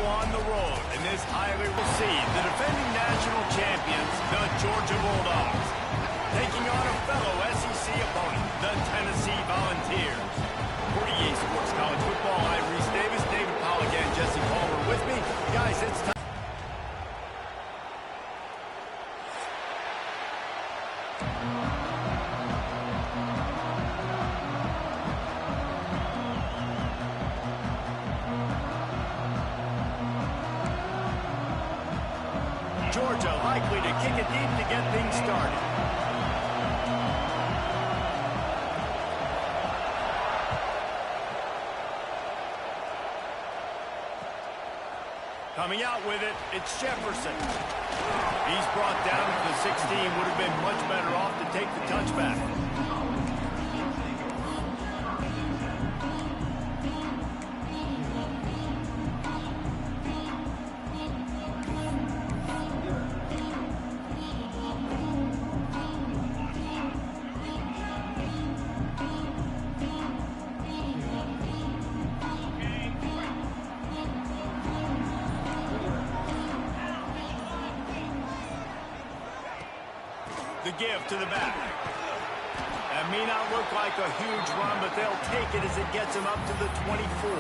on the road, and this highly will see the defending national champions, the Georgia Bulldogs, taking on a fellow SEC opponent, the Tennessee Volunteers. For EA Sports College Football, I'm Reese Davis, David Pollack, and Jesse Palmer with me. Guys, it's time. Georgia likely to kick it deep to get things started. Coming out with it, it's Jefferson. He's brought down to the 16. Would have been much better off to take the touchback. The give to the back. That may not look like a huge run, but they'll take it as it gets them up to the 24.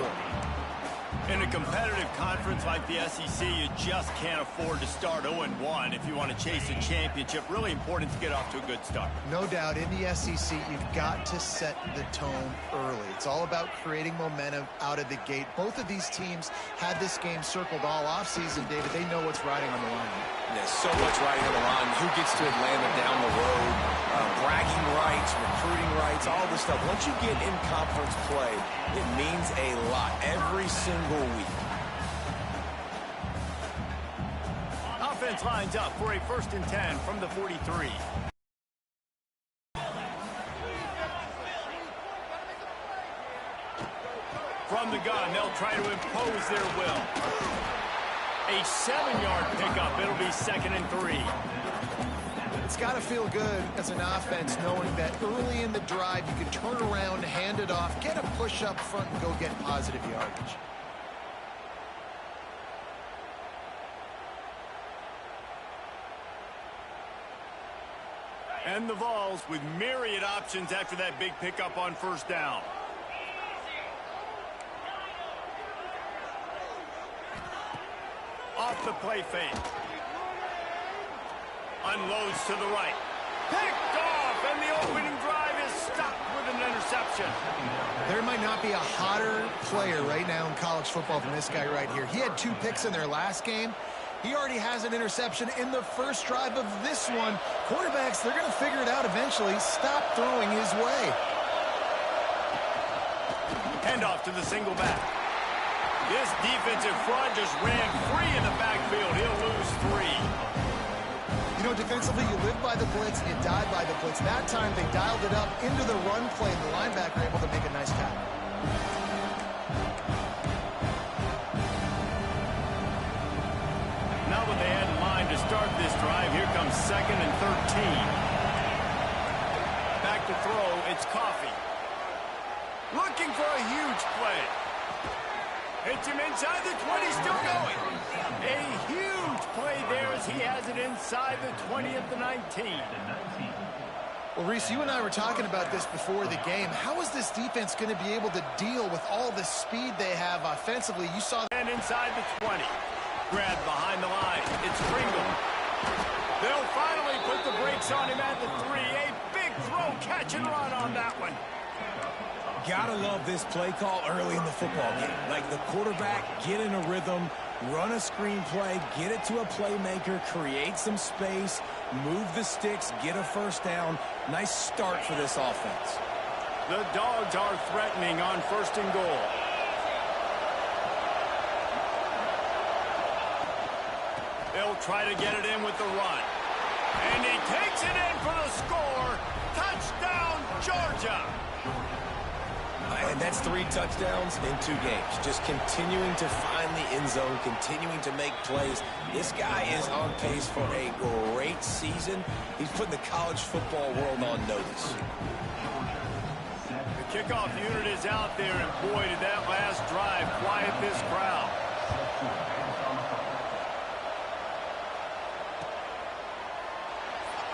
In a competitive conference like the SEC, you just can't afford to start 0-1 if you want to chase a championship. Really important to get off to a good start. No doubt, in the SEC, you've got to set the tone early. It's all about creating momentum out of the gate. Both of these teams had this game circled all offseason, David. They know what's riding on the line. There's so much riding on the line. Who gets to Atlanta down the road? Bragging rights, recruiting rights, all this stuff. Once you get in conference play, it means a lot every single week. Offense lines up for a 1st and 10 from the 43. From the gun, they'll try to impose their will. A 7-yard pickup. It'll be 2nd and 3. It's got to feel good as an offense knowing that early in the drive you can turn around, hand it off, get a push up front, and go get positive yardage. And the Vols with myriad options after that big pickup on 1st down. Off the play fake. Unloads to the right. Picked off, and the opening drive is stopped with an interception. There might not be a hotter player right now in college football than this guy right here. He had 2 picks in their last game. He already has an interception in the first drive of this one. Quarterbacks, they're going to figure it out eventually. Stop throwing his way. Handoff to the single back. This defensive front just ran free in the backfield. He'll lose 3. You know, defensively, you live by the blitz, you die by the blitz. That time, they dialed it up into the run play, and the linebacker able to make a nice tackle. Now what they had in mind to start this drive, here comes 2nd and 13. Back to throw, it's Coffee. Looking for a huge play. Hits him inside the 20, still going. A huge play there as he has it inside the 20 at the 19. Well, Reese, you and I were talking about this before the game. How is this defense going to be able to deal with all the speed they have offensively? You saw and inside the 20. Grabbed behind the line. It's Pringle. They'll finally put the brakes on him at the 3. A big throw, catch and run on that one. Gotta love this play call early in the football game. Like the quarterback, get in a rhythm, run a screen play, get it to a playmaker, create some space, move the sticks, get a 1st down. Nice start for this offense. The Dogs are threatening on 1st and goal. They'll try to get it in with the run. And he takes it in for the score. Touchdown, Georgia. And that's 3 touchdowns in 2 games. Just continuing to find the end zone, continuing to make plays. This guy is on pace for a great season. He's putting the college football world on notice. The kickoff unit is out there, and boy, did that last drive quiet this crowd.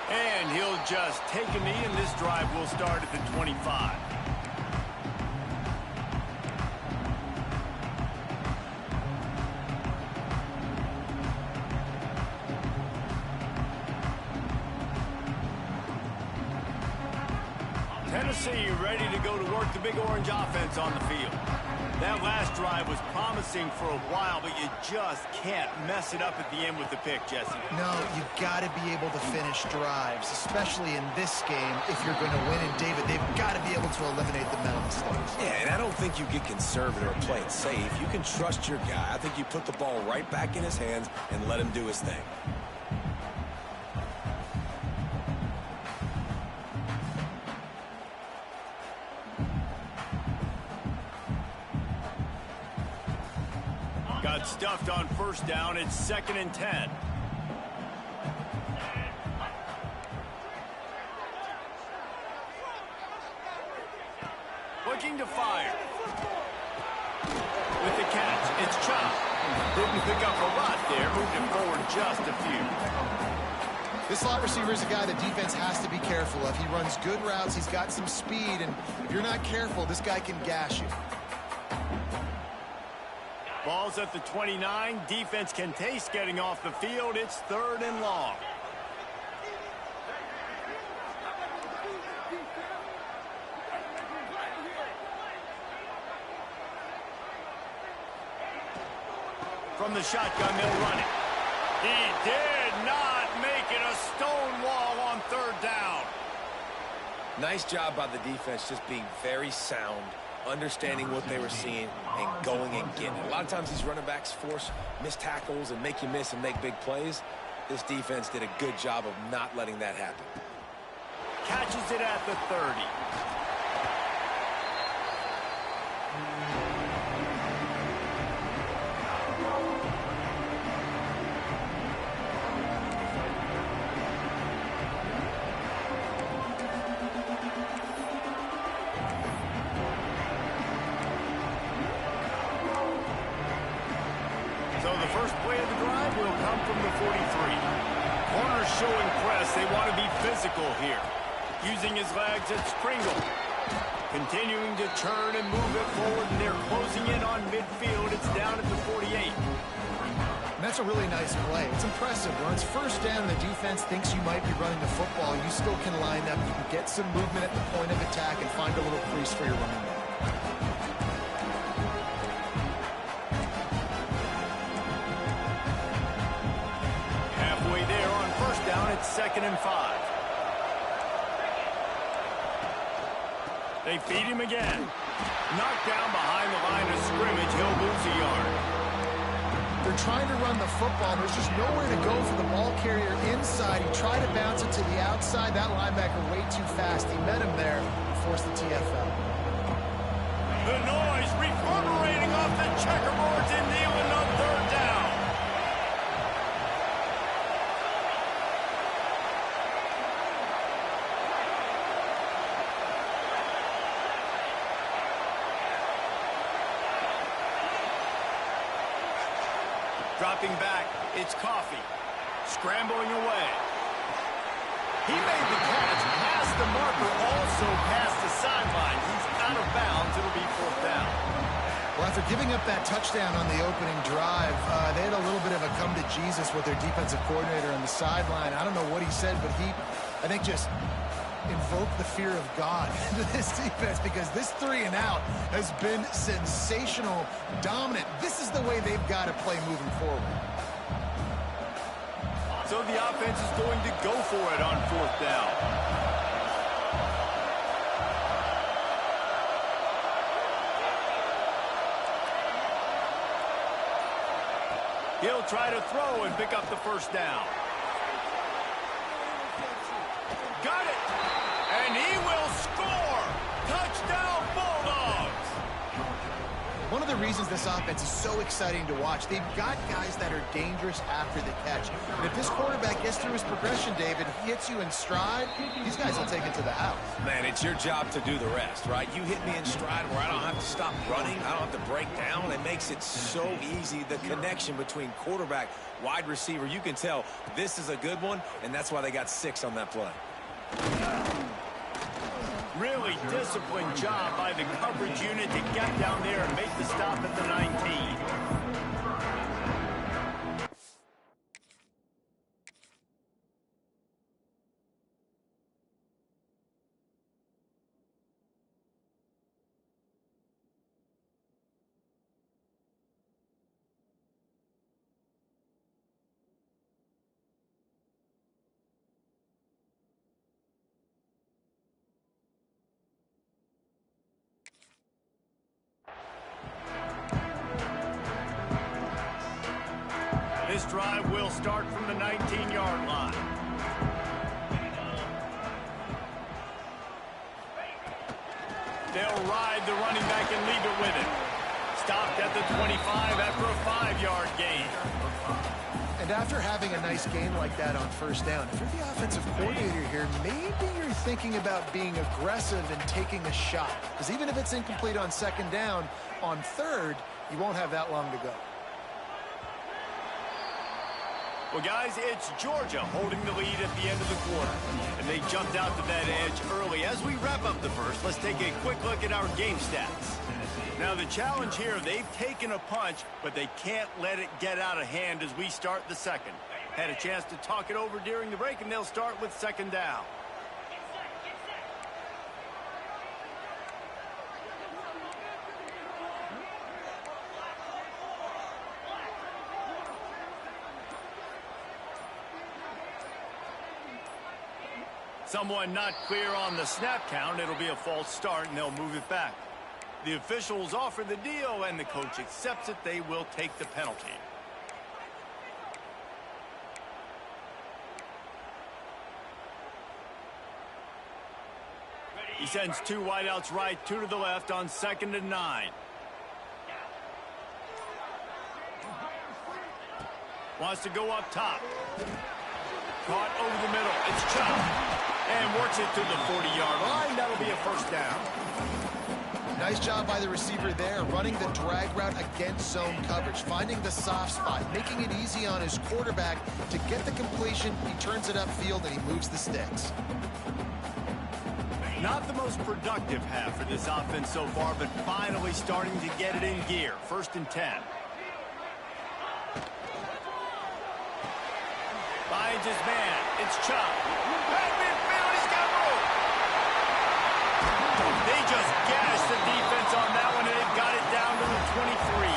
And he'll just take a knee, and this drive will start at the 25. Tennessee ready to go to work the Big Orange offense on the field. That last drive was promising for a while, but you just can't mess it up at the end with the pick, Jesse. No, you've got to be able to finish drives, especially in this game if you're going to win. And, David, they've got to be able to eliminate the mental mistakes. Yeah, and I don't think you get conservative or play it safe. You can trust your guy. I think you put the ball right back in his hands and let him do his thing. Got stuffed on first down. It's 2nd and 10. Looking to fire. With the catch, it's Chop. Didn't pick up a lot there. Moved it forward just a few. This slot receiver is a guy the defense has to be careful of. He runs good routes. He's got some speed. And if you're not careful, this guy can gash you. Ball's at the 29. Defense can taste getting off the field. It's 3rd and long. From the shotgun, they'll run it. He did not make it a stone wall on 3rd down. Nice job by the defense just being very sound, understanding what they were seeing, and going and getting it. A lot of times these running backs force missed tackles and make you miss and make big plays. This defense did a good job of not letting that happen. Catches it at the 30. So the first play of the drive will come from the 43. Corners showing press. They want to be physical here. Using his legs at Springle. Continuing to turn and move it forward, and they're closing in on midfield. It's down at the 48. And that's a really nice play. It's impressive. When it's first down, the defense thinks you might be running the football. You still can line up. You can get some movement at the point of attack and find a little crease for your running back. Halfway there on first down, it's 2nd and 5. They feed him again. Knocked down behind the line of scrimmage. He'll lose a yard. They're trying to run the football. There's just nowhere to go for the ball carrier inside. He tried to bounce it to the outside. That linebacker way too fast. He met him there and forced the TFL. The noise reverberating off the checkerboards in Neyland on 3rd down. Dropping back, it's Coffee. Scrambling away. He made the catch past the marker, also past the sideline. He's out of bounds. It'll be 4th down. Well, after giving up that touchdown on the opening drive, they had a little bit of a come to Jesus with their defensive coordinator on the sideline. I don't know what he said, but he, I think, just invoked the fear of God into this defense, because this 3 and out has been sensational, dominant. This is the way they've got to play moving forward. So the offense is going to go for it on 4th down. He'll try to throw and pick up the first down. Got it! And he will score! Touchdown, Bulldogs! One one of the reasons this offense is so exciting to watch. They've got guys that are dangerous after the catch. And if this quarterback gets through his progression, David, he hits you in stride, these guys will take it to the house. Man, it's your job to do the rest, right? You hit me in stride where I don't have to stop running. I don't have to break down. It makes it so easy. The connection between quarterback, wide receiver, you can tell this is a good one, and that's why they got 6 on that play. Really disciplined job by the coverage unit to get down there and make the stop at the 19. This drive will start from the 19-yard line. They'll ride the running back and leave it with him. Stopped at the 25 after a 5-yard gain. And after having a nice gain like that on first down, if you're the offensive coordinator here, maybe you're thinking about being aggressive and taking a shot. Because even if it's incomplete on second down, on third, you won't have that long to go. Well, guys, it's Georgia holding the lead at the end of the quarter. And they jumped out to that edge early. As we wrap up the first, let's take a quick look at our game stats. Now, the challenge here, they've taken a punch, but they can't let it get out of hand as we start the second. Had a chance to talk it over during the break, and they'll start with second down. Someone not clear on the snap count. It'll be a false start, and they'll move it back. The officials offer the deal, and the coach accepts it. They will take the penalty. He sends 2 wideouts right, 2 to the left on 2nd and 9. Wants to go up top. Caught over the middle. It's chopped. And works it to the 40-yard line. That'll be a first down. Nice job by the receiver there, running the drag route against zone coverage, finding the soft spot, making it easy on his quarterback to get the completion. He turns it upfield, and he moves the sticks. Not the most productive half for this offense so far, but finally starting to get it in gear. 1st and 10. Finds his man. It's Chubb. Right midfield, he's got room. They just gashed the defense on that one, and they've got it down to the 23.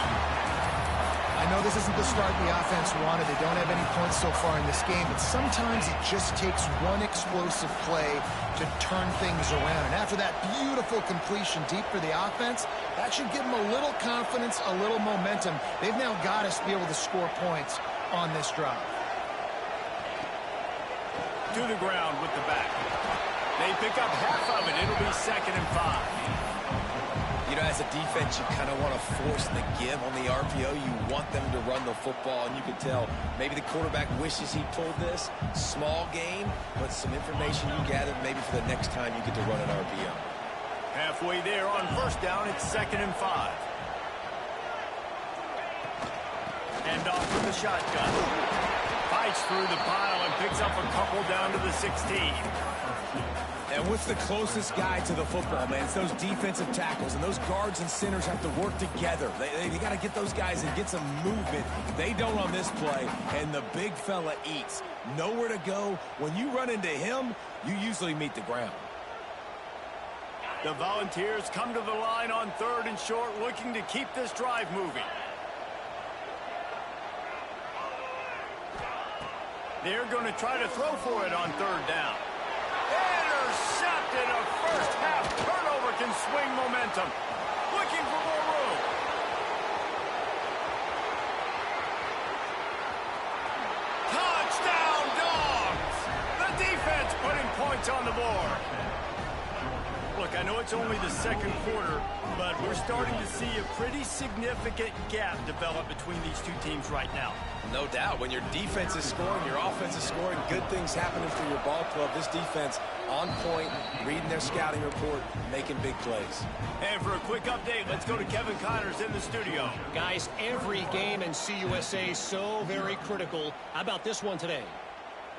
I know this isn't the start the offense wanted. They don't have any points so far in this game, but sometimes it just takes one explosive play to turn things around. And after that beautiful completion deep for the offense, that should give them a little confidence, a little momentum. They've now got us to be able to score points on this drive. To the ground with the back. They pick up half of it. It'll be 2nd and 5. You know, as a defense, you kind of want to force the give on the RPO. You want them to run the football, and you can tell maybe the quarterback wishes he pulled this. Small gain, but some information you gathered maybe for the next time you get to run an RPO. Halfway there on first down, it's 2nd and 5. Hand off with the shotgun. Fights through the pile and picks up a couple down to the 16. And what's the closest guy to the football, man? It's those defensive tackles, and those guards and centers have to work together. They got to get those guys and get some movement. They don't on this play, and the big fella eats. Nowhere to go. When you run into him, you usually meet the ground. The Volunteers come to the line on 3rd and short, looking to keep this drive moving. They're going to try to throw for it on 3rd down. Intercepted. A first half turnover can swing momentum. Looking for more room. Touchdown, Dogs! The defense putting points on the board. Well, Look, I know it's only the second quarter, but we're starting to see a pretty significant gap develop between these two teams right now. No doubt. When your defense is scoring, your offense is scoring, good things happening for your ball club. This defense on point, reading their scouting report, making big plays. And for a quick update, let's go to Kevin Connors in the studio. Guys, every game in CUSA is so very critical. How about this one today?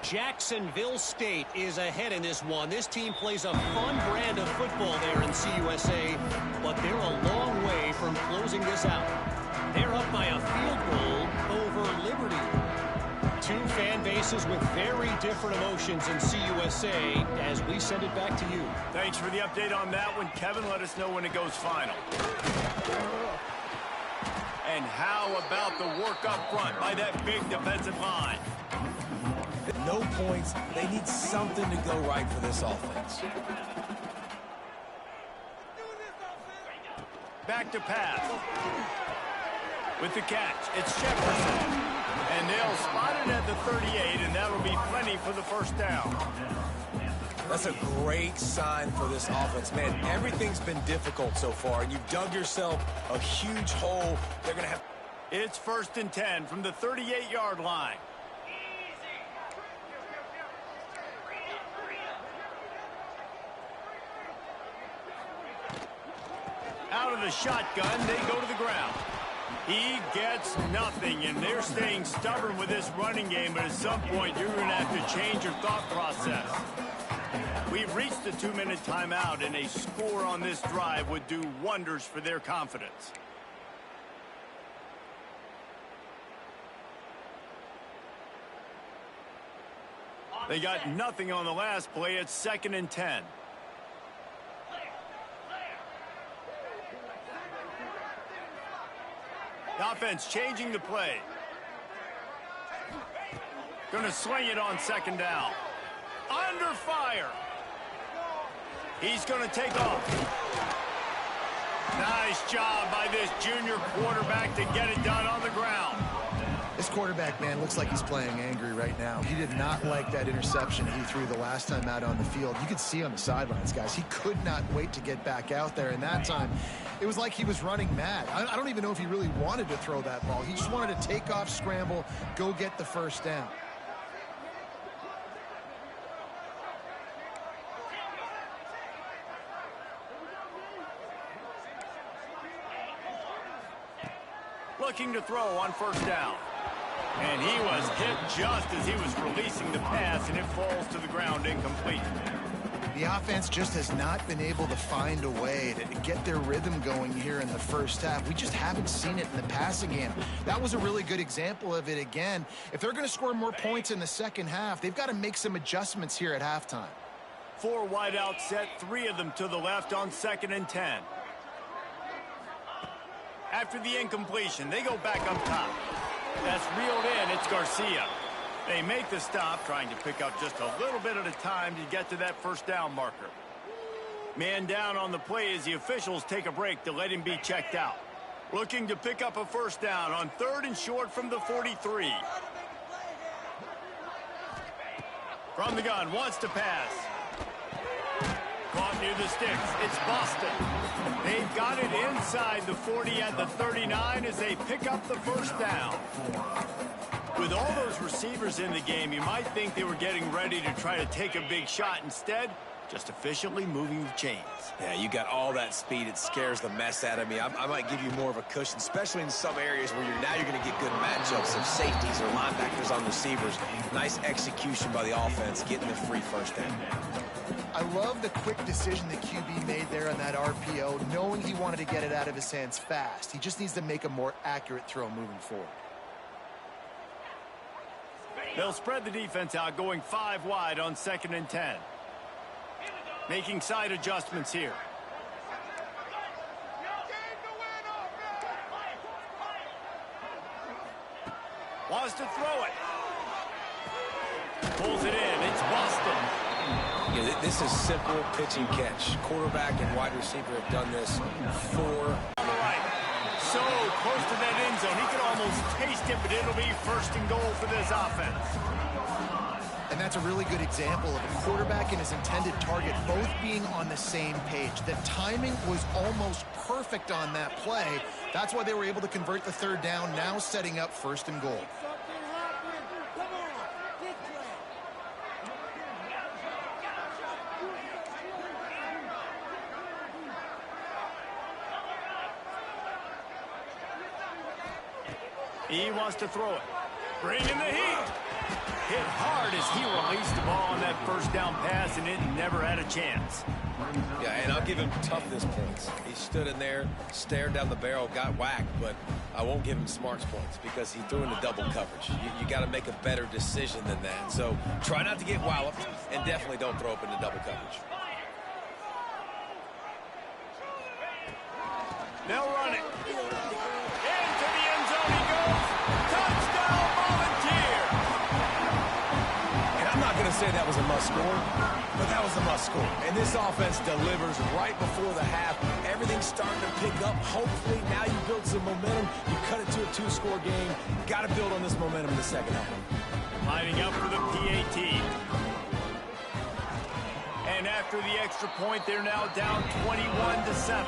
Jacksonville State is ahead in this one. This team plays a fun brand of football there in CUSA, but they're a long way from closing this out. They're up by a field goal over Liberty. Two fan bases with very different emotions in CUSA as we send it back to you. Thanks for the update on that one, Kevin. Let us know when it goes final. And how about the work up front by that big defensive line? No points. They need something to go right for this offense. Back to pass. With the catch, it's Jefferson. And they'll spot it at the 38, and that'll be plenty for the first down. That's a great sign for this offense. Man, everything's been difficult so far, and you've dug yourself a huge hole. They're going to have... It's 1st and 10 from the 38-yard line. Out of the shotgun, they go to the ground. He gets nothing, and they're staying stubborn with this running game, but at some point, you're going to have to change your thought process. We've reached the 2-minute timeout, and a score on this drive would do wonders for their confidence. They got nothing on the last play. It's 2nd and 10. The offense changing the play. Going to swing it on 2nd down. Under fire. He's going to take off. Nice job by this junior quarterback to get it done on the ground. This quarterback, man, looks like he's playing angry right now. He did not like that interception he threw the last time out on the field. You could see on the sidelines, guys. He could not wait to get back out there. And that time, it was like he was running mad. I don't even know if he really wanted to throw that ball. He just wanted to take off, scramble, go get the first down. Looking to throw on 1st down. And he was hit just as he was releasing the pass, and it falls to the ground incomplete. The offense just has not been able to find a way to get their rhythm going here in the first half. We just haven't seen it in the passing game. That was a really good example of it again. If they're going to score more points in the second half, they've got to make some adjustments here at halftime. 4 wide out set, 3 of them to the left on 2nd and 10. After the incompletion, they go back up top. That's reeled in. It's Garcia. They make the stop, trying to pick up just a little bit at a time to get to that 1st down marker. Man down on the play as the officials take a break to let him be checked out. Looking to pick up a 1st down on 3rd and short from the 43. From the gun, wants to pass. Caught near the sticks. It's Boston. They've got it inside the 40 at the 39 as they pick up the 1st down. With all those receivers in the game, you might think they were getting ready to try to take a big shot. Instead, just efficiently moving the chains. Yeah, you got all that speed. It scares the mess out of me. I might give you more of a cushion, especially in some areas where you're going to get good matchups of safeties or linebackers on receivers. Nice execution by the offense, getting the free 1st down. I love the quick decision the QB made there on that RPO, knowing he wanted to get it out of his hands fast. He just needs to make a more accurate throw moving forward. They'll spread the defense out, going 5 wide on 2nd and 10. Making side adjustments here. Wants to throw it. Pulls it in. It's Boston. Yeah, this is simple pitch and catch. Quarterback and wide receiver have done this for... On the right. So close to that end zone. He could almost taste it, but it'll be 1st and goal for this offense. And And that's a really good example of a quarterback and his intended target both being on the same page. The timing was almost perfect on that play. That's why they were able to convert the third down, now setting up 1st and goal. He wants to throw it. Bring in the heat. Hit hard as he released the ball on that first down pass, and it never had a chance. Yeah, and I'll give him toughness points. He stood in there, stared down the barrel, got whacked, but I won't give him smarts points because he threw into double coverage. You got to make a better decision than that. So try not to get walloped, and definitely don't throw up into double coverage. They'll run it. Into the end zone he goes. Touchdown, Volunteer. And I'm not going to say that was a must-score, but that was a must-score. And this offense delivers right before the half. Everything's starting to pick up. Hopefully, now you build some momentum. You cut it to a 2-score game. Got to build on this momentum in the second half. Lining up for the PAT. And after the extra point, they're now down 21-7.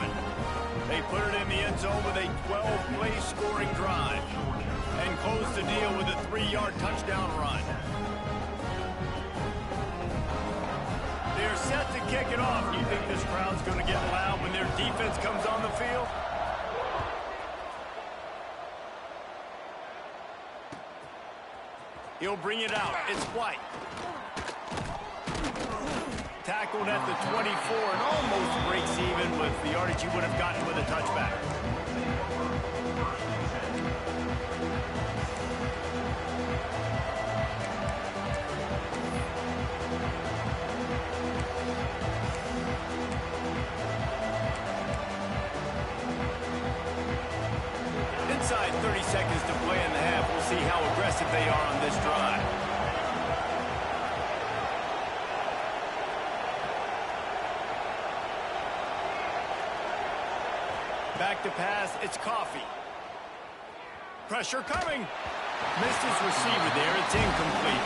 They put it in the end zone with a 12-play scoring drive and close the deal with a 3-yard touchdown run. They're set to kick it off. You think this crowd's going to get loud when their defense comes on the field? He'll bring it out. It's White. Tackled at the 24 and almost breaks even with the yardage he would have gotten with a touchback. Inside 30 seconds to play in the half. We'll see how aggressive they are on this drive. Back to pass, it's Coffee. Pressure coming. Missed his receiver there, it's incomplete.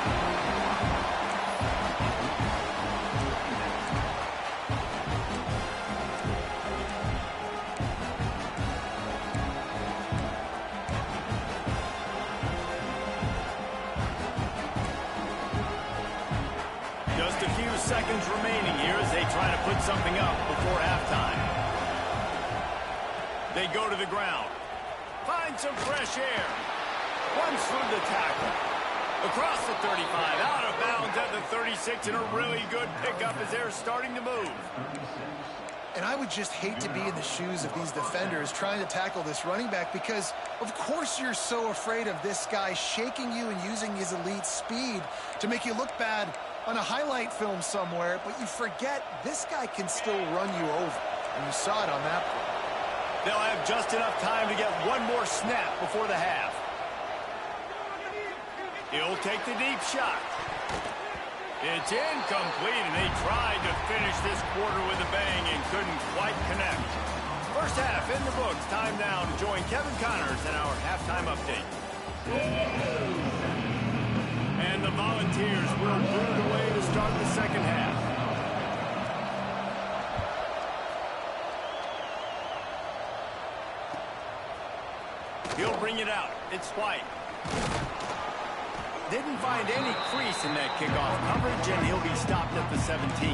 Just a few seconds remaining here as they try to put something up before halftime. They go to the ground. Find some fresh air. Runs through the tackle. Across the 35. Out of bounds at the 36. And a really good pickup as they're starting to move. And I would just hate to be in the shoes of these defenders trying to tackle this running back because, of course, you're so afraid of this guy shaking you and using his elite speed to make you look bad on a highlight film somewhere, but you forget this guy can still run you over. And you saw it on that play. They'll have just enough time to get one more snap before the half. He'll take the deep shot. It's incomplete, and they tried to finish this quarter with a bang and couldn't quite connect. First half in the books. Time now to join Kevin Connors in our halftime update. And the Volunteers will move it away to start the second half. He'll bring it out. It's White. Didn't find any crease in that kickoff coverage, and he'll be stopped at the 17.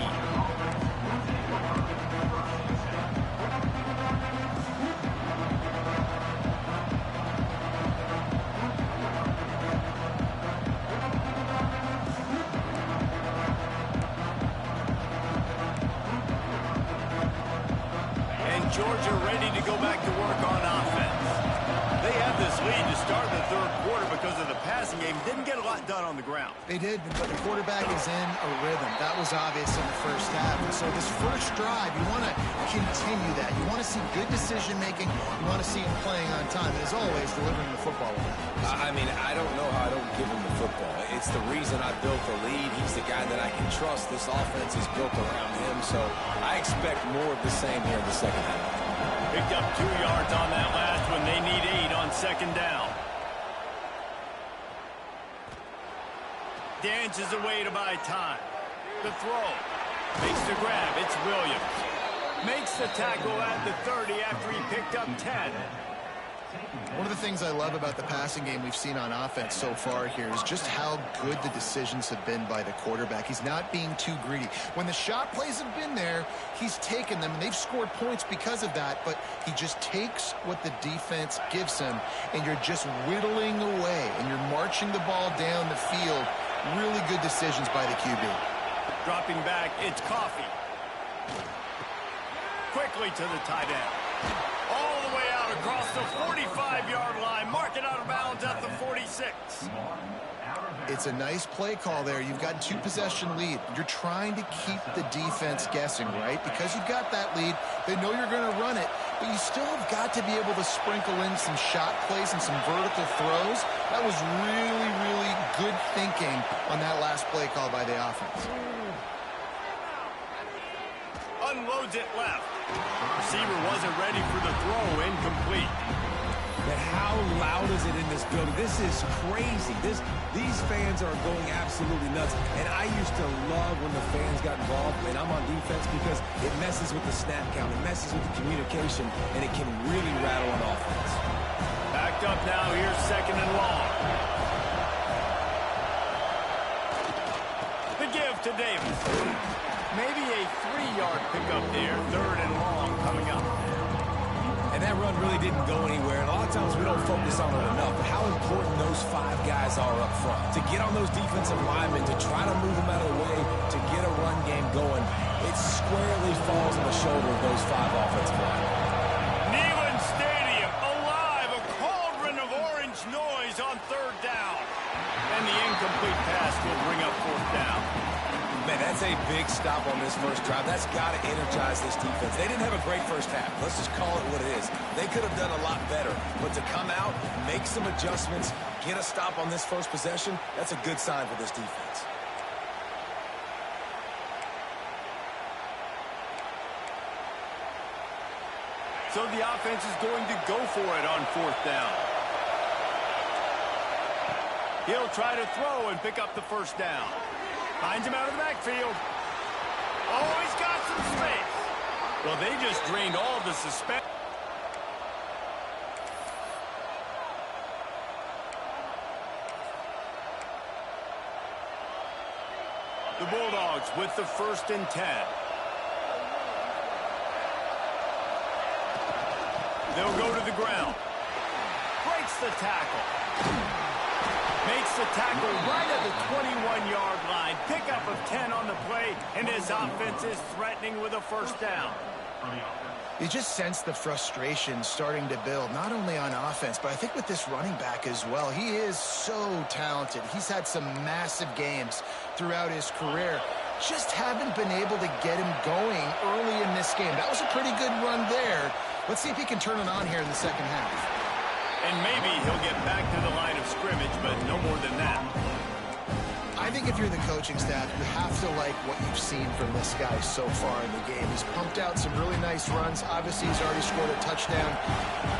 And Georgia ready to go back to work on offense. They have this lead to start the third quarter because of the passing game. Didn't get a lot done on the ground. They did, but the quarterback is in a rhythm. That was obvious in the first half. And so this first drive, you want to continue that. You want to see good decision-making. You want to see him playing on time. And as always, delivering the football. I mean, I don't know how I don't give him the football. It's the reason I built the lead. He's the guy that I can trust. This offense is built around him, so I expect more of the same here in the second half. Picked up 2 yards on that last one. They need 8 on second down. dances away to buy time. The throw. Makes the grab. It's Williams. Makes the tackle at the 30 after he picked up 10. One of the things I love about the passing game we've seen on offense so far here is just how good the decisions have been by the quarterback. He's not being too greedy. When the shot plays have been there, he's taken them, and they've scored points because of that, but he just takes what the defense gives him, and you're just whittling away, and you're marching the ball down the field. Really good decisions by the QB. Dropping back, it's Coffee. Quickly to the tight end. All the way out across the 45-yard line. Mark it out of bounds at the 46. It's a nice play call there. You've got 2-possession lead. You're trying to keep the defense guessing, right? Because you've got that lead, they know you're going to run it, but you still have got to be able to sprinkle in some shot plays and some vertical throws. That was really, really good thinking on that last play call by the offense. Unloads it left. Receiver wasn't ready for the throw. Incomplete. But how loud is it in this building? This is crazy. These fans are going absolutely nuts. And I used to love when the fans got involved when I'm on defense because it messes with the snap count. It messes with the communication, and it can really rattle an offense. Backed up now. Here's second and long. The give to Davis. Maybe a 3-yard pickup there. Third and long coming up. And that run really didn't go anywhere. And a lot of times we don't focus on it enough. But how important those 5 guys are up front. To get on those defensive linemen, to try to move them out of the way, to get a run game going, it squarely falls on the shoulder of those 5 offensive linemen. Neyland Stadium alive. A cauldron of orange noise on third down. And the incomplete pass will bring up fourth down. Man, that's a big stop on this first drive. That's got to energize this defense. They didn't have a great first half. Let's just call it what it is. They could have done a lot better. But to come out, make some adjustments, get a stop on this first possession, that's a good sign for this defense. So the offense is going to go for it on fourth down. He'll try to throw and pick up the first down. Finds him out of the backfield. Oh, he's got some space. Well, they just drained all the suspense. The Bulldogs with the 1st and 10. They'll go to the ground. Breaks the tackle. Makes the tackle right at the 21-yard line. Pickup of 10 on the play, and his offense is threatening with a first down. You just sense the frustration starting to build, not only on offense, but I think with this running back as well. He is so talented. He's had some massive games throughout his career. Just haven't been able to get him going early in this game. That was a pretty good run there. Let's see if he can turn it on here in the second half. And maybe he'll get back to the line of scrimmage, but no more than that. I think if you're the coaching staff, you have to like what you've seen from this guy so far in the game. He's pumped out some really nice runs. Obviously, he's already scored a touchdown.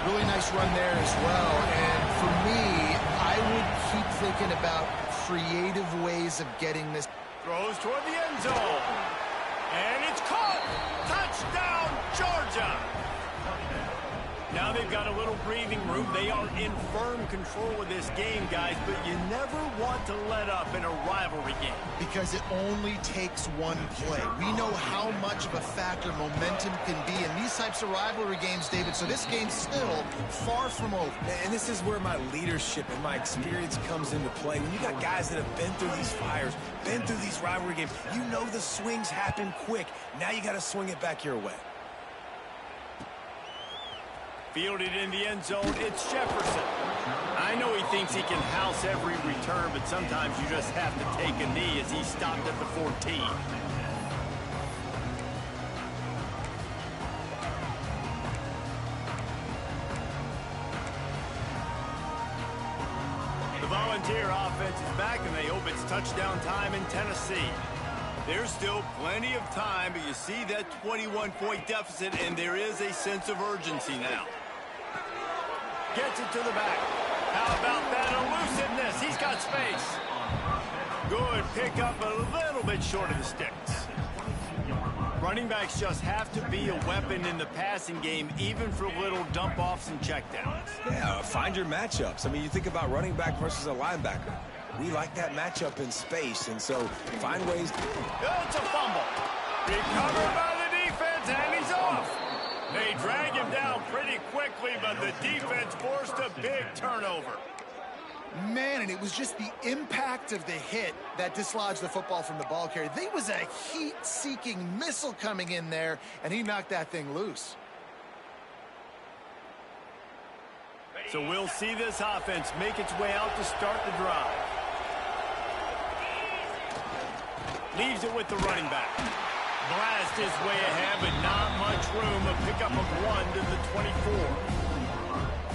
Really nice run there as well. And for me, I would keep thinking about creative ways of getting this. Throws toward the end zone. And it's caught. Touchdown, Georgia. Now they've got a little breathing room. They are in firm control of this game, guys, but you never want to let up in a rivalry game. Because it only takes one play. We know how much of a factor momentum can be in these types of rivalry games, David, so this game's still far from over. And this is where my leadership and my experience comes into play. When you got guys that have been through these fires, been through these rivalry games, you know the swings happen quick. Now you got to swing it back your way. Fielded in the end zone, it's Jefferson. I know he thinks he can house every return, but sometimes you just have to take a knee as he stopped at the 14. The Volunteer offense is back, and they hope it's touchdown time in Tennessee. There's still plenty of time, but you see that 21-point deficit, and there is a sense of urgency now. Gets it to the back. How about that elusiveness? He's got space. Good pickup, a little bit short of the sticks. Running backs just have to be a weapon in the passing game, even for little dump-offs and checkdowns. Yeah, find your matchups. I mean, you think about running back versus a linebacker. We like that matchup in space, and so find ways. It's a fumble. Recovered by the defense, and he's off. They drag him down pretty quickly, but the defense forced a big turnover. Man, and it was just the impact of the hit that dislodged the football from the ball carrier. There was a heat-seeking missile coming in there, and he knocked that thing loose. So we'll see this offense make its way out to start the drive. Leaves it with the running back. Blast his way ahead, but not much room. A pickup of 1 to the 24.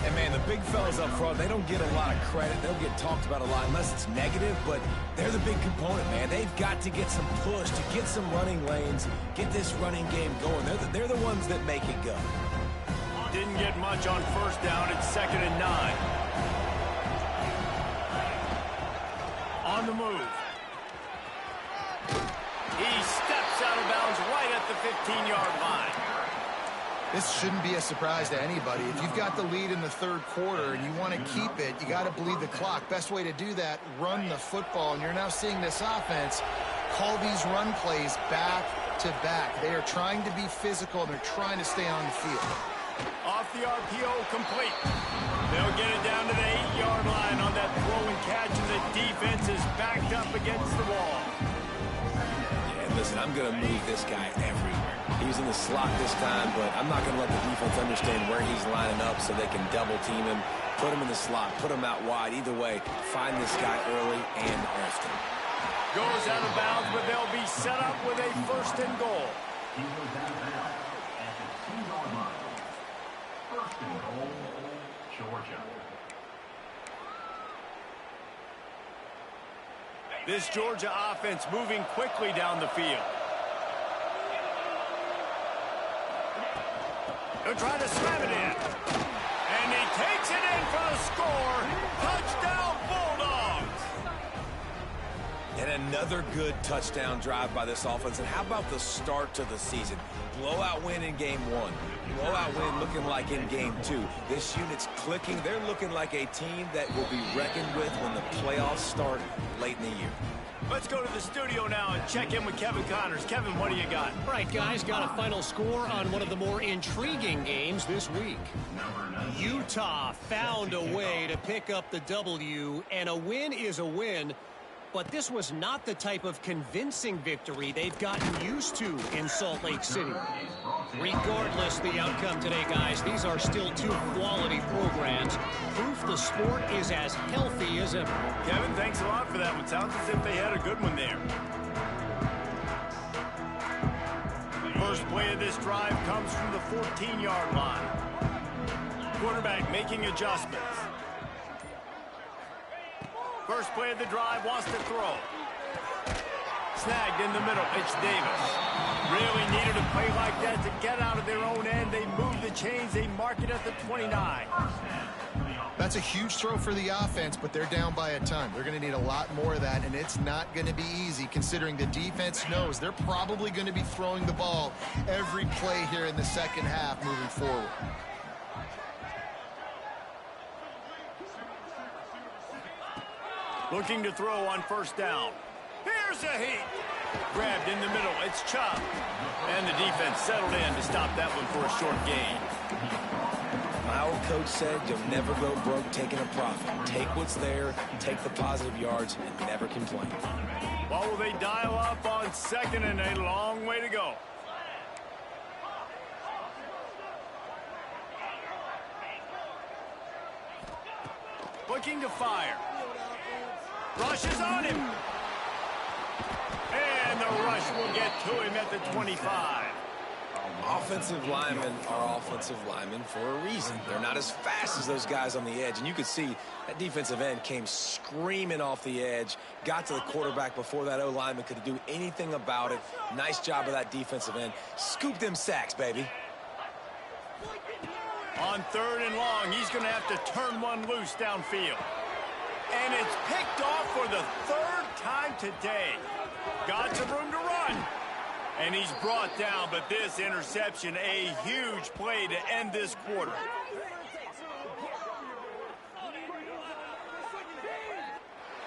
And, man, the big fellas up front, they don't get a lot of credit. They'll get talked about a lot unless it's negative, but they're the big component, man. They've got to get some push, to get some running lanes, get this running game going. They're the ones that make it go. Didn't get much on first down. It's 2nd and 9. On the move. He steps out of bounds right at the 15-yard line. This shouldn't be a surprise to anybody. If you've got the lead in the third quarter and you want to keep it, you got to bleed the clock. Best way to do that, run the football. And you're now seeing this offense call these run plays back to back. They are trying to be physical, and they're trying to stay on the field. Off the RPO, complete. They'll get it down to the 8-yard line on that throw and catch, and the defense is backed up against the wall. Yeah, listen, I'm going to move this guy everywhere. He's in the slot this time, but I'm not going to let the defense understand where he's lining up so they can double team him, put him in the slot, put him out wide. Either way, find this guy early and often. Goes out of bounds, but they'll be set up with a 1st and goal. Georgia. This Georgia offense moving quickly down the field. They'll try to slam it in. And he takes it in for the score. Touchdown, Bulldogs. And another good touchdown drive by this offense. And how about the start to the season? Blowout win in game 1. Blowout win looking like in game 2. This unit's clicking. They're looking like a team that will be reckoned with when the playoffs start late in the year. Let's go to the studio now and check in with Kevin Connors. Kevin, what do you got? All right, guys, got a final score on one of the more intriguing games this week. Utah found a way to pick up the W, and a win is a win. But this was not the type of convincing victory they've gotten used to in Salt Lake City. Regardless the outcome today, guys, these are still two quality programs. Proof the sport is as healthy as ever. Kevin, thanks a lot for that one. Sounds as if they had a good one there. First play of this drive comes from the 14-yard line. Quarterback making adjustments. First play of the drive, wants to throw. Snagged in the middle, it's Davis. Really needed a play like that to get out of their own end. They move the chains, they mark it at the 29. That's a huge throw for the offense, but they're down by a ton. They're going to need a lot more of that, and it's not going to be easy considering the defense knows they're probably going to be throwing the ball every play here in the second half moving forward. Looking to throw on first down. Here's a heat. Grabbed in the middle. It's Chubb. And the defense settled in to stop that one for a short gain. My old coach said you'll never go broke taking a profit. Take what's there, take the positive yards, and never complain. Well, will they dial up on second and a long way to go? Looking to fire. Rushes on him. And the rush will get to him at the 25. Offensive linemen are offensive linemen for a reason. They're not as fast as those guys on the edge. And you could see that defensive end came screaming off the edge, got to the quarterback before that O-lineman could do anything about it. Nice job of that defensive end. Scoop them sacks, baby. On third and long, he's going to have to turn one loose downfield. And it's picked off for the third time today. Got some room to run. And he's brought down, but this interception, a huge play to end this quarter.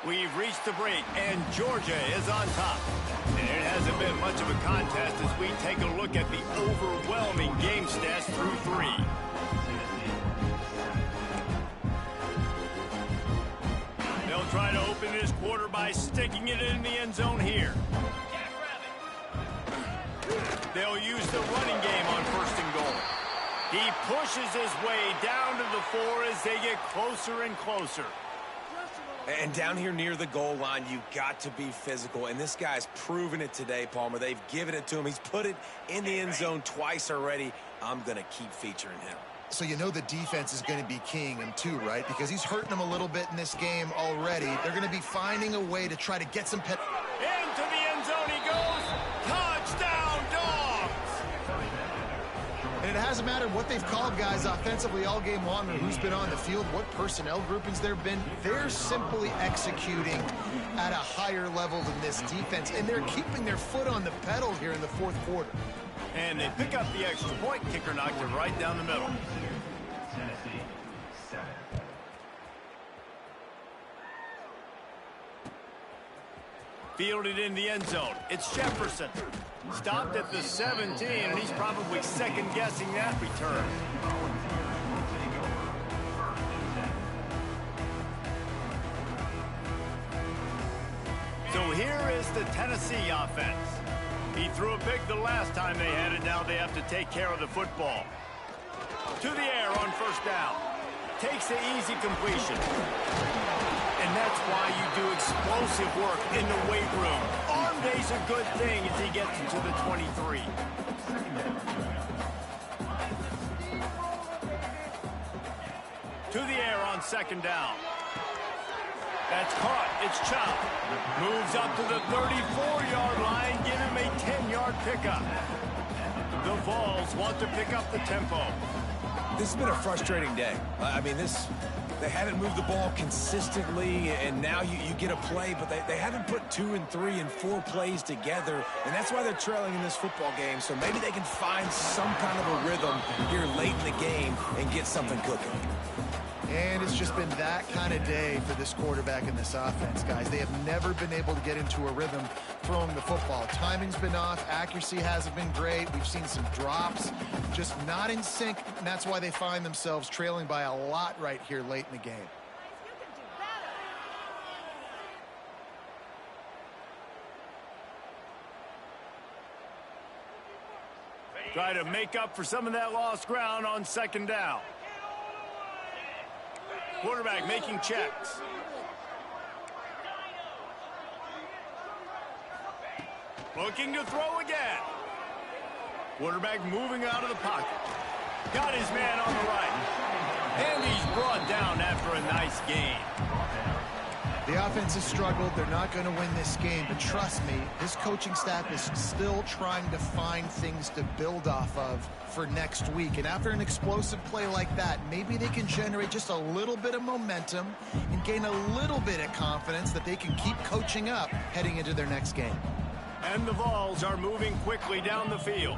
We've reached the break, and Georgia is on top. And it hasn't been much of a contest as we take a look at the overwhelming game stats through 3. They'll try to open this quarter by sticking it in the end zone here. They'll use the running game on 1st and goal. He pushes his way down to the 4 as they get closer and closer. And down here near the goal line, you've got to be physical. And this guy's proven it today, Palmer. They've given it to him. He's put it in the end zone twice already. I'm going to keep featuring him. So you know the defense is going to be keying him too, right? Because he's hurting them a little bit in this game already. They're going to be finding a way to try to get some pet. Into the end zone he goes. Touchdown, Dogs! And it hasn't mattered what they've called guys offensively all game long or who's been on the field, what personnel groupings there have been. They're simply executing at a higher level than this defense, and they're keeping their foot on the pedal here in the 4th quarter. And they pick up the extra point. Kicker knocked it right down the middle. Fielded in the end zone. It's Jefferson. Stopped at the 17, and he's probably second-guessing that return. So here is the Tennessee offense. He threw a pick the last time they had it. Now they have to take care of the football. To the air on 1st down. Takes the easy completion. And that's why you do explosive work in the weight room. Arm day's a good thing as he gets into the 23. To the air on 2nd down. That's caught. It's Chop. Moves up to the 34-yard line. Give him a 10-yard pickup. The Vols want to pick up the tempo. This has been a frustrating day. I mean, they haven't moved the ball consistently, and now you get a play, but they haven't put 2 and 3 and 4 plays together, and that's why they're trailing in this football game. So maybe they can find some kind of a rhythm here late in the game and get something cooking. And it's just been that kind of day for this quarterback and this offense, guys. They have never been able to get into a rhythm throwing the football. Timing's been off. Accuracy hasn't been great. We've seen some drops, just not in sync, and that's why they find themselves trailing by a lot right here late in the game. Try to make up for some of that lost ground on 2nd down. Quarterback making checks. Looking to throw again. Quarterback moving out of the pocket. Got his man on the right. And he's brought down after a nice gain. The offense has struggled. They're not going to win this game. But trust me, this coaching staff is still trying to find things to build off of for next week. And after an explosive play like that, maybe they can generate just a little bit of momentum and gain a little bit of confidence that they can keep coaching up heading into their next game. And the Vols are moving quickly down the field.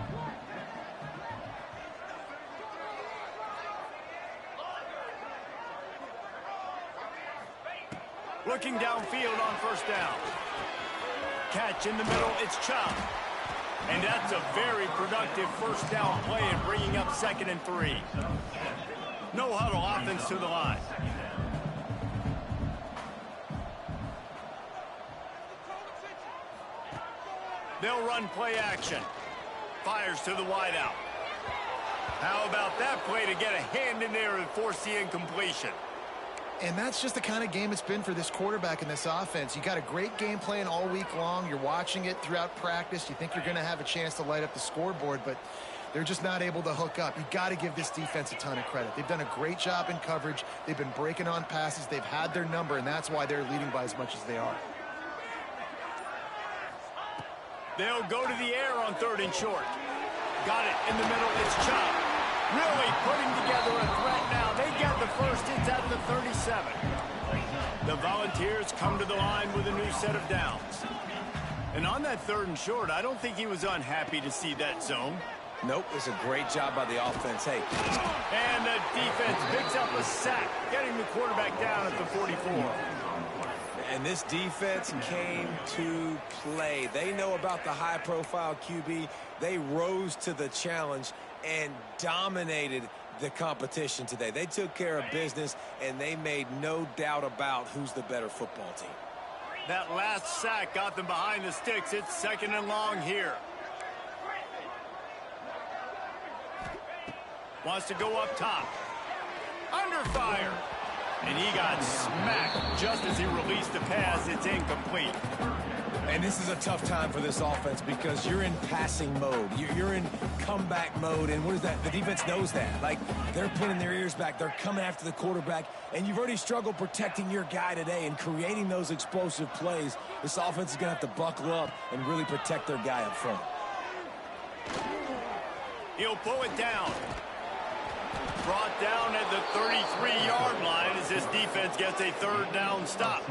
Looking downfield on 1st down. Catch in the middle, it's Chop. And that's a very productive 1st down play and bringing up 2nd and 3. No huddle offense to the line. They'll run play action. Fires to the wideout. How about that play to get a hand in there and force the incompletion? And that's just the kind of game it's been for this quarterback and this offense. You got a great game plan all week long. You're watching it throughout practice. You think you're going to have a chance to light up the scoreboard, but they're just not able to hook up. You got to give this defense a ton of credit. They've done a great job in coverage. They've been breaking on passes. They've had their number, and that's why they're leading by as much as they are. They'll go to the air on 3rd and short. Got it in the middle. It's Chop. Really putting together a threat now. They get the first. It's at the 37. The Volunteers come to the line with a new set of downs. And on that 3rd and short, I don't think he was unhappy to see that zone. Nope, it's a great job by the offense. Hey. And the defense picks up a sack, getting the quarterback down at the 44. And this defense came to play. They know about the high-profile QB. They rose to the challenge and dominated the competition today. They took care of business, and they made no doubt about who's the better football team. That last sack got them behind the sticks. It's 2nd and long here. Wants to go up top. Under fire. And he got smacked just as he released the pass. It's incomplete. And this is a tough time for this offense because you're in passing mode. You're in comeback mode. And what is that? The defense knows that. Like, they're pinning their ears back. They're coming after the quarterback. And you've already struggled protecting your guy today and creating those explosive plays. This offense is going to have to buckle up and really protect their guy up front. He'll pull it down. Brought down at the 33-yard line as this defense gets a 3rd down stop.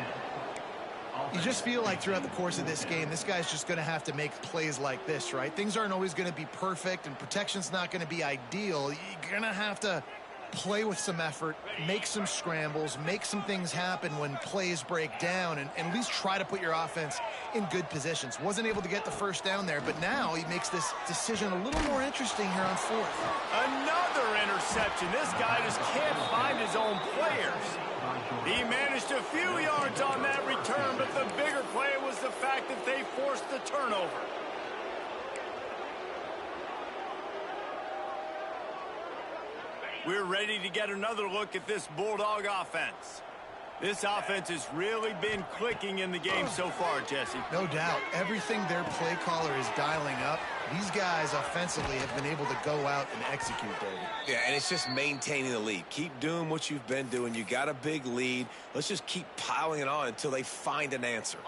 You just feel like throughout the course of this game, this guy's just going to have to make plays like this, right? Things aren't always going to be perfect, and protection's not going to be ideal. You're going to have to play with some effort, make some scrambles, make some things happen when plays break down, and at least try to put your offense in good positions. Wasn't able to get the 1st down there, but now he makes this decision a little more interesting here on 4th. Another interception. This guy just can't find his own players. He managed a few yards on that return, but the bigger play was the fact that they forced the turnover. We're ready to get another look at this Bulldog offense. This offense has really been clicking in the game so far, Jesse. No doubt. Everything their play caller is dialing up, these guys offensively have been able to go out and execute, David. Yeah, and it's just maintaining the lead. Keep doing what you've been doing. You got a big lead. Let's just keep piling it on until they find an answer.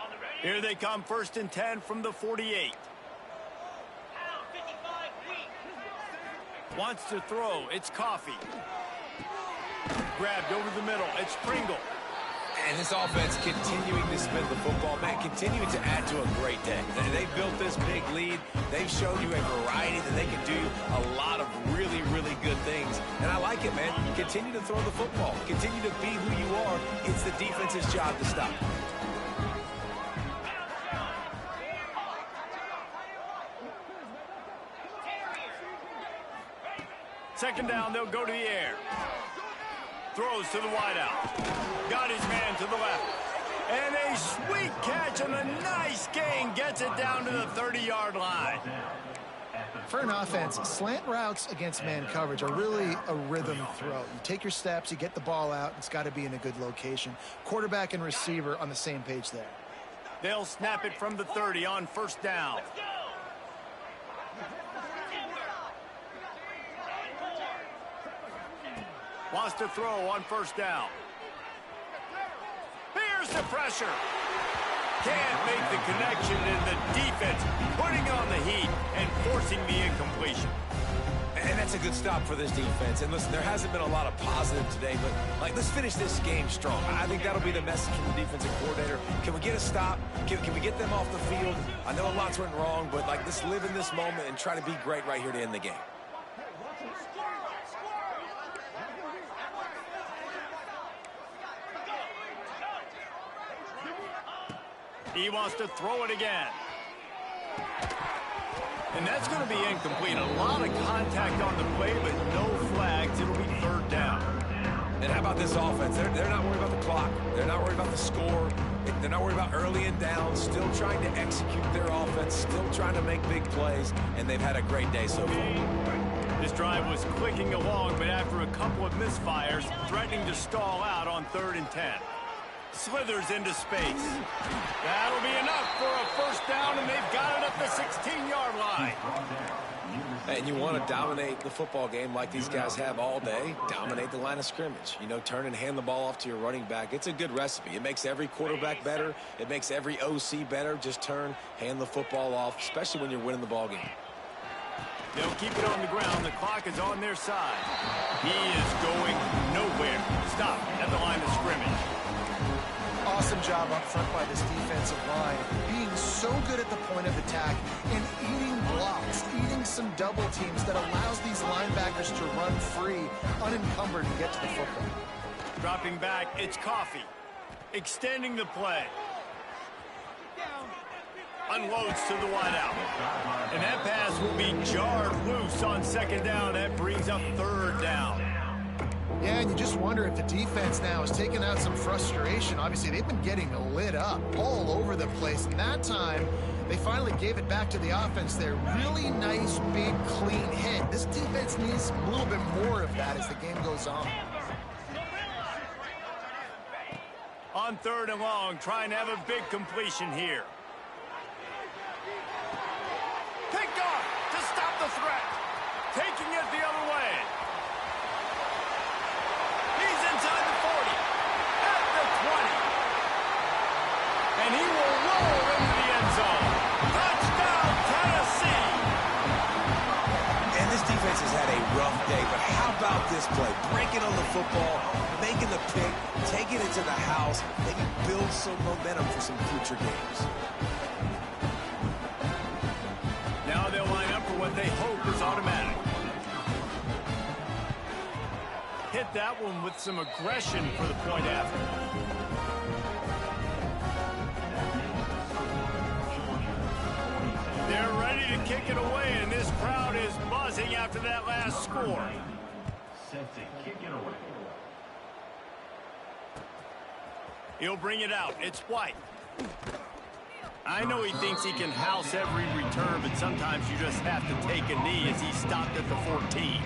Here they come, 1st and 10 from the 48. Wants to throw. It's Coffee. Grabbed over the middle. It's Pringle. And this offense continuing to spin the football, man, continuing to add to a great day. They built this big lead. They've shown you a variety that they can do a lot of really, really good things. And I like it, man. Continue to throw the football. Continue to be who you are. It's the defense's job to stop. 2nd down, they'll go to the air. Throws to the wideout. Got his man to the left. And a sweet catch and a nice gain gets it down to the 30-yard line. For an offense, slant routes against man coverage are really a rhythm throw. You take your steps, you get the ball out, it's got to be in a good location. Quarterback and receiver on the same page there. They'll snap it from the 30 on 1st down. Wants to throw on 1st down. Here's the pressure. Can't make the connection, and the defense putting on the heat and forcing the incompletion. And that's a good stop for this defense. And listen, there hasn't been a lot of positive today, but let's finish this game strong. I think that'll be the message from the defensive coordinator. Can we get a stop? Can we get them off the field? I know a lot's went wrong, but let's live in this moment and try to be great right here to end the game. He wants to throw it again. And that's going to be incomplete. A lot of contact on the play, but no flags. It'll be 3rd down. And how about this offense? They're not worried about the clock. They're not worried about the score. They're not worried about early and down. Still trying to execute their offense. Still trying to make big plays. And they've had a great day so far. This drive was clicking along, but after a couple of misfires, threatening to stall out on 3rd and 10. Slithers into space. That'll be enough for a 1st down, and they've got it at the 16-yard line. And you want to dominate the football game like these guys have all day. Dominate the line of scrimmage. You know, turn and hand the ball off to your running back. It's a good recipe. It makes every quarterback better. It makes every OC better. Just turn, hand the football off, especially when you're winning the ball game. They'll keep it on the ground. The clock is on their side. He is going nowhere. Stop at the line of scrimmage. job up front by this defensive line, being so good at the point of attack and eating blocks, eating some double teams that allows these linebackers to run free, unencumbered, and get to the football. Dropping back, it's Coffee. Extending the play. Unloads to the wideout. And that pass will be jarred loose on second down. That brings up third down. Yeah, and you just wonder if the defense now is taking out some frustration. Obviously, they've been getting lit up all over the place. And that time, they finally gave it back to the offense there. Really nice, big, clean hit. This defense needs a little bit more of that as the game goes on. On third and long, trying to have a big completion here. Picked off to stop the threat. Taking it the other way. He's inside the 40. At the 20. And he will roll into the end zone. Touchdown, Tennessee. And this defense has had a rough day, but how about this play? Breaking on the football, making the pick, taking it to the house, maybe build some momentum for some future games. Now they'll line up for what they hope is automatic. Hit that one with some aggression for the point after. They're ready to kick it away, and this crowd is buzzing after that last score. Set to kick it away. He'll bring it out. It's White. I know he thinks he can house every return, but sometimes you just have to take a knee as he stopped at the 14.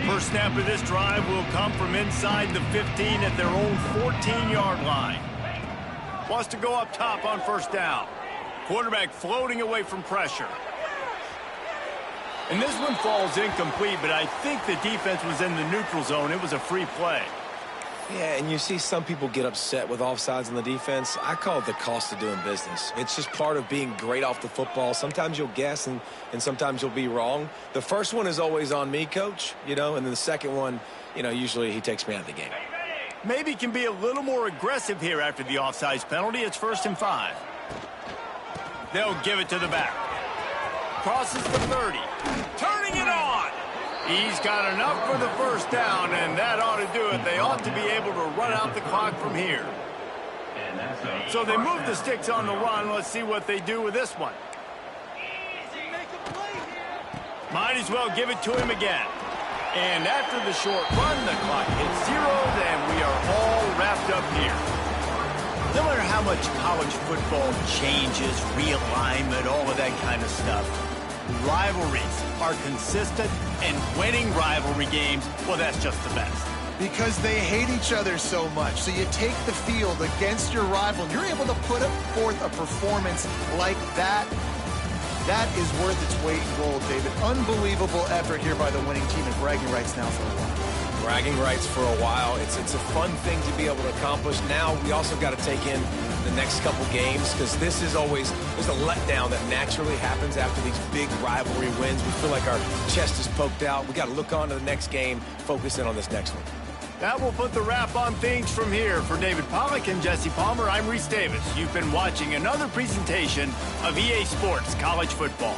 First snap of this drive will come from inside the 15 at their own 14-yard line. Wants to go up top on first down. Quarterback floating away from pressure. And this one falls incomplete, but I think the defense was in the neutral zone. It was a free play. Yeah, and you see some people get upset with offsides on the defense. I call it the cost of doing business. It's just part of being great off the football. Sometimes you'll guess and sometimes you'll be wrong. The first one is always on me, Coach, and then the second one, usually he takes me out of the game. Maybe can be a little more aggressive here after the offsides penalty. It's 1st and 5. They'll give it to the back. Crosses the 30. Turning it on. He's got enough for the first down, and that ought to do it. They ought to be able to run out the clock from here. So they move the sticks on the run. Let's see what they do with this one. Might as well give it to him again. And after the short run, the clock hits 0, and we are all wrapped up here. No matter how much college football changes, realignment, all of that kind of stuff, rivalries are consistent, and winning rivalry games, well, that's just the best. Because they hate each other so much. So you take the field against your rival, and you're able to put forth a performance like that. That is worth its weight in gold, David. Unbelievable effort here by the winning team, and bragging rights now for a while. Bragging rights for a while. It's a fun thing to be able to accomplish. Now we also got to take in the next couple games, because this is always, there's a letdown that naturally happens after these big rivalry wins. We feel like our chest is poked out. We got to look on to the next game, focus in on this next one. That will put the wrap on things from here. For David Pollack and Jesse Palmer, I'm Reese Davis. You've been watching another presentation of EA Sports College Football.